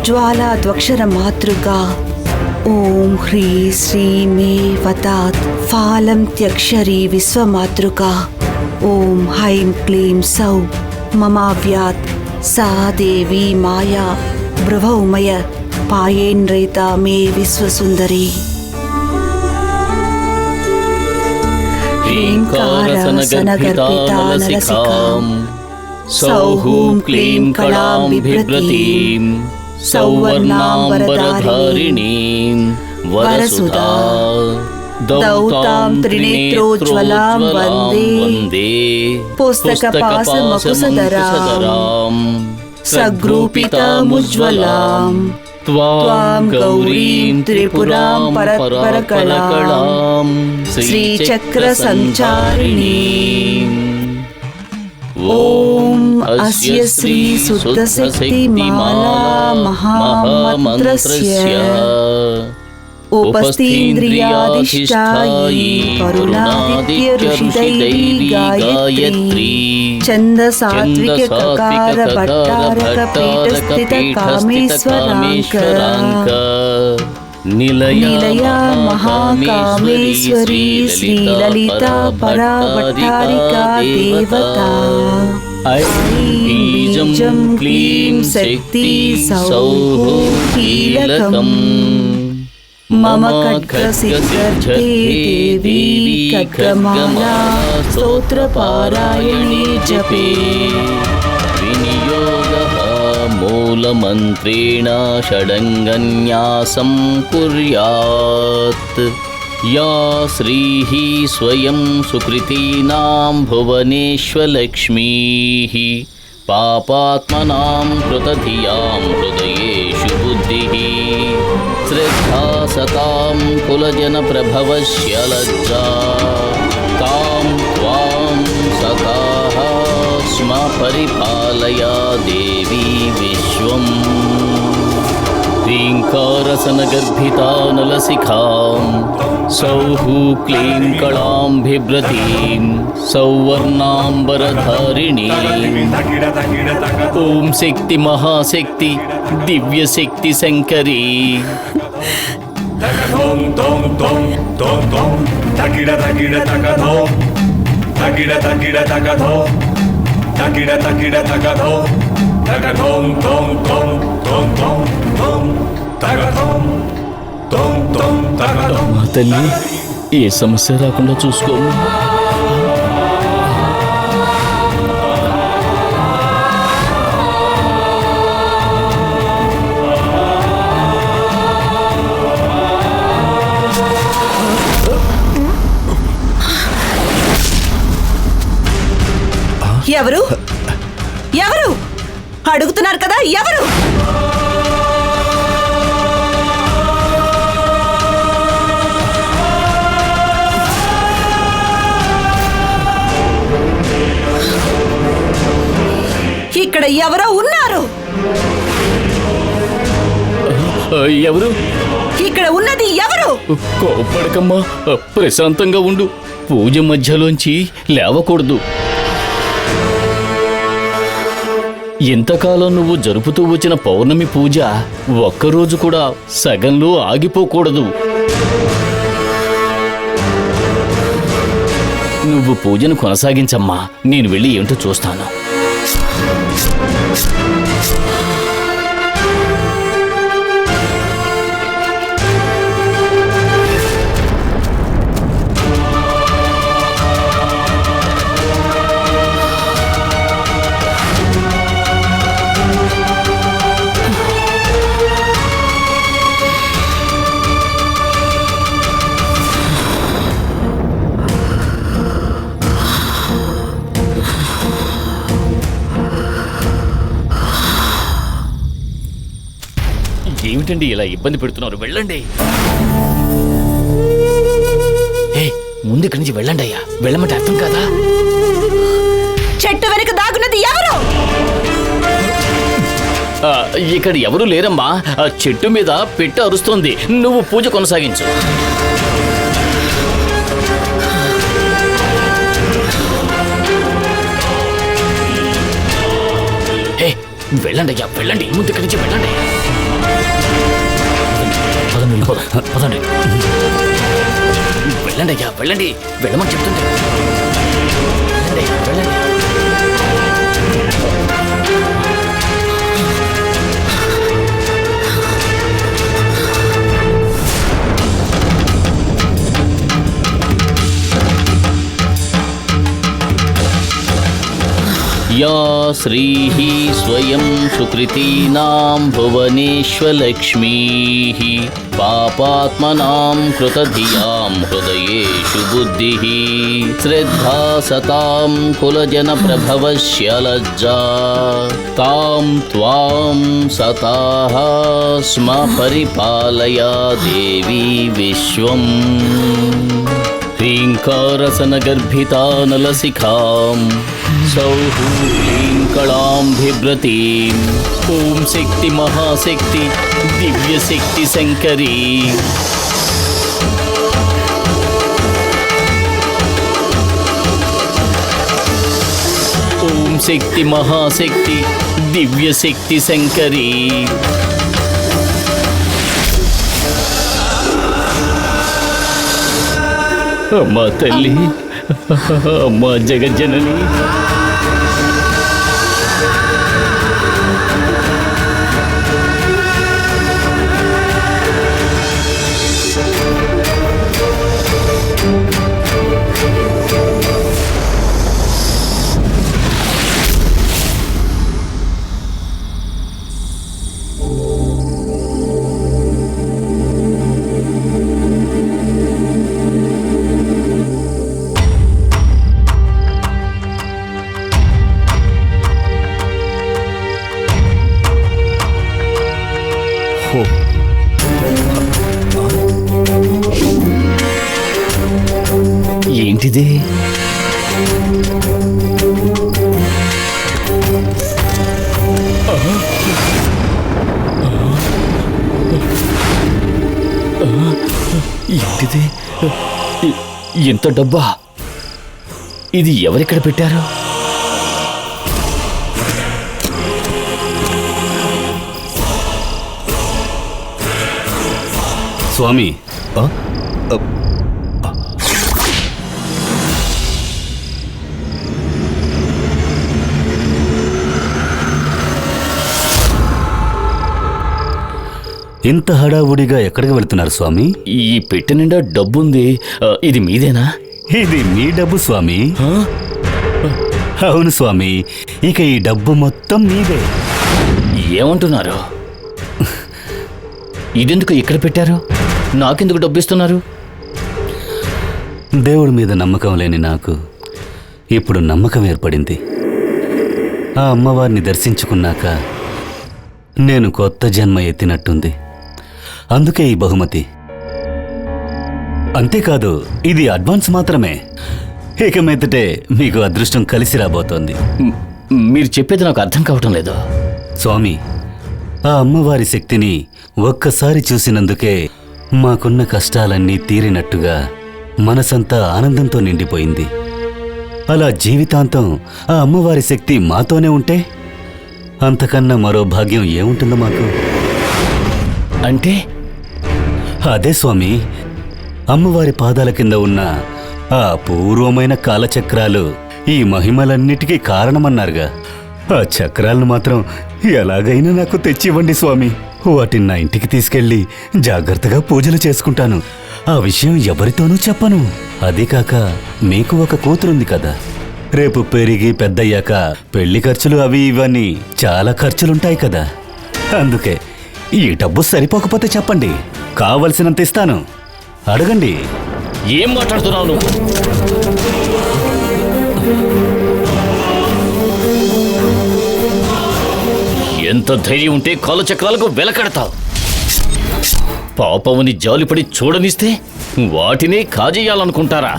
ज्वालाद्वक्षर मातृका ओम ह्री श्री मे वतात् फालंत्यक्षरी विश्वमातृका ओम हैं क्लीं सौ ममाव्यात् सा देवी माया ब्रवौमय पायेन्रेता मे विश्वसुंदरी ह्रींकारसनगर्भितानलसिकां सौहूं क्लीं कलां बिभ्रतीं सौवर्णाम्बरधारिणीं वरसुधा दौतां त्रिनेत्रोज्ज्वलां वन्दे पुस्तकपाशमकुशधरां सग्रूपितामुज्ज्वलां त्वां गौरीं त्रिपुरां परत्परकलां श्रीचक्रसञ्चारिणीम् ॐ अस्य श्री शुद्धशक्तिमाला महामन्त्रस्य उपस्थीन्द्रियाधिष्ठायी करुणादित्य ऋषिदैवी गायत्री छन्दसात्विककार भट्टारक पीठस्थित कामेश्वरांक निलया महाकामेश्वरी श्रीललिता परा भट्टारिका देवता बीजं क्लीं शक्ति सौः कीलकम् मम खड्गसिद्धर्थे देवी खड्गमाला स्तोत्रपारायणे जपे विनियोगः मूलमन्त्रेण षडङ्गन्यासं कुर्यात् या श्रीः स्वयं सुकृतीनां भुवनेश्वलक्ष्मीः पापात्मनां कृतधियां हृदयेषु बुद्धिः श्रद्धा सतां कुलजनप्रभवस्य लज्जा तां त्वां सताः स्म परिपालया देवी विश्वम् ह्रींकारसनगर्भितानलसिखां सौः क्लीं कलां बिभ्रतीं सौवर्णाम्बरधारिणीं ॐ शक्ति महाशक्ति दिव्यशक्ति शंकरी తల్లి ఏ సమస్య రాకుండా చూసుకోము. ఎవరు ఎవరు అడుగుతున్నారు కదా, ఎవరు? ఇక్కడ ఎవరో ఉన్నారు. ఎవరు? ఇక్కడ ఉన్నది ఎవరు? కోపడకమ్మా, ప్రశాంతంగా ఉండు. పూజ మధ్యలోంచి లేవకూడదు. ఎంతకాలం నువ్వు జరుపుతూ వచ్చిన పౌర్ణమి పూజ ఒక్కరోజు కూడా సగంలో ఆగిపోకూడదు. నువ్వు పూజను కొనసాగించమ్మా, నేను వెళ్ళి ఏంటో చూస్తాను. ఏమిటండి ఇలా ఇబ్బంది పెడుతున్నారు? వెళ్ళండి. ముందు ఇక్కడి నుంచి వెళ్ళండి అయ్యా. వెళ్ళమంటే అర్థం కాదా? చెట్టు వెనక దాగున్నది ఎవరు? ఇక్కడ ఎవరు లేరమ్మా. ఆ చెట్టు మీద పెట్టె అరుస్తోంది. నువ్వు పూజ కొనసాగించు. వెళ్ళండి అయ్యా, వెళ్ళండి. ముందు ఇక్కడి నుంచి వెళ్ళండి. మనం వెళ్ళిపోదాం. పదండి. వెళ్ళండి అయ్యా, వెళ్ళండి. వెళ్ళమని చెప్తుంటే వెళ్ళండి అయ్యా, వెళ్ళండి. या श्रीः स्वयं सुकृतीनां भुवनेष्वलक्ष्मीः पापात्मनां कृतधियां हृदयेषु बुद्धिः श्रद्धा सतां कुलजनप्रभवस्य लज्जा तां त्वां सताः स्म परिपालया देवी विश्वम् ह्रीङ्कारसनगर्भितानलशिखां सौः क्लीङ्कलां बिभ्रतीं ॐ शक्ति महाशक्ति दिव्यशक्ति शङ्करी ॐ शक्ति महाशक्ति दिव्यशक्ति शङ्करी అమ్మా తల్లి, అమ్మా జగజ్జనని, ఏంటిది? ఏంటిది? ఎంత డబ్బా? ఇది ఎవరిక్కడ పెట్టారు? స్వామి, ఇంత హడావుడిగా ఎక్కడికి వెళ్తున్నారు స్వామి? ఈ పెట్టె నిండా డబ్బుంది. ఇది మీదేనా? ఇది మీ డబ్బు స్వామి. అవును స్వామి, ఇక ఈ డబ్బు మొత్తం మీదే. ఏమంటున్నారు? ఇదెందుకు ఇక్కడ పెట్టారు? నాకెందుకు డబ్బు ఇస్తున్నారు? దేవుడి మీద నమ్మకం లేని నాకు ఇప్పుడు నమ్మకం ఏర్పడింది. ఆ అమ్మవారిని దర్శించుకున్నాక నేను కొత్త జన్మ ఎత్తినట్టుంది. అందుకే ఈ బహుమతి. అంతేకాదు, ఇది అడ్వాన్స్ మాత్రమే. ఇక మీదటే మీకు అదృష్టం కలిసి రాబోతోంది. మీరు చెప్పేది నాకు అర్థం కావటం లేదు స్వామి. ఆ అమ్మవారి శక్తిని ఒక్కసారి చూసినందుకే మాకున్న కష్టాలన్నీ తీరినట్టుగా మనసంతా ఆనందంతో నిండిపోయింది. అలా జీవితాంతం ఆ అమ్మవారి శక్తి మాతోనే ఉంటే అంతకన్నా మరో భాగ్యం ఏముంటుందో మాకు? అంటే? అదే స్వామి, అమ్మవారి పాదాల కింద ఉన్న ఆ పూర్వమైన కాలచక్రాలు ఈ మహిమలన్నిటికీ కారణమన్నారుగా. ఆ చక్రాలను మాత్రం ఎలాగైనా నాకు తెచ్చివ్వండి స్వామి. వాటిని నా ఇంటికి తీసుకెళ్లి జాగ్రత్తగా పూజలు చేసుకుంటాను. ఆ విషయం ఎవరితోనూ చెప్పను. అదే కాక మీకు ఒక కూతురుంది కదా, రేపు పెరిగి పెద్దయ్యాక పెళ్లి ఖర్చులు అవి ఇవన్నీ చాలా ఖర్చులుంటాయి కదా. అందుకే ఈ డబ్బు సరిపోకపోతే చెప్పండి, కావలసినంత ఇస్తాను. అడగండి. ఏం మాట్లాడుతున్నావు నువ్వు? ఎంత ధైర్యం ఉంటే కాలచక్రాలకు వెలకడతావు? పాపముని జాలిపడి చూడనిస్తే వాటినే కాజేయాలనుకుంటారా?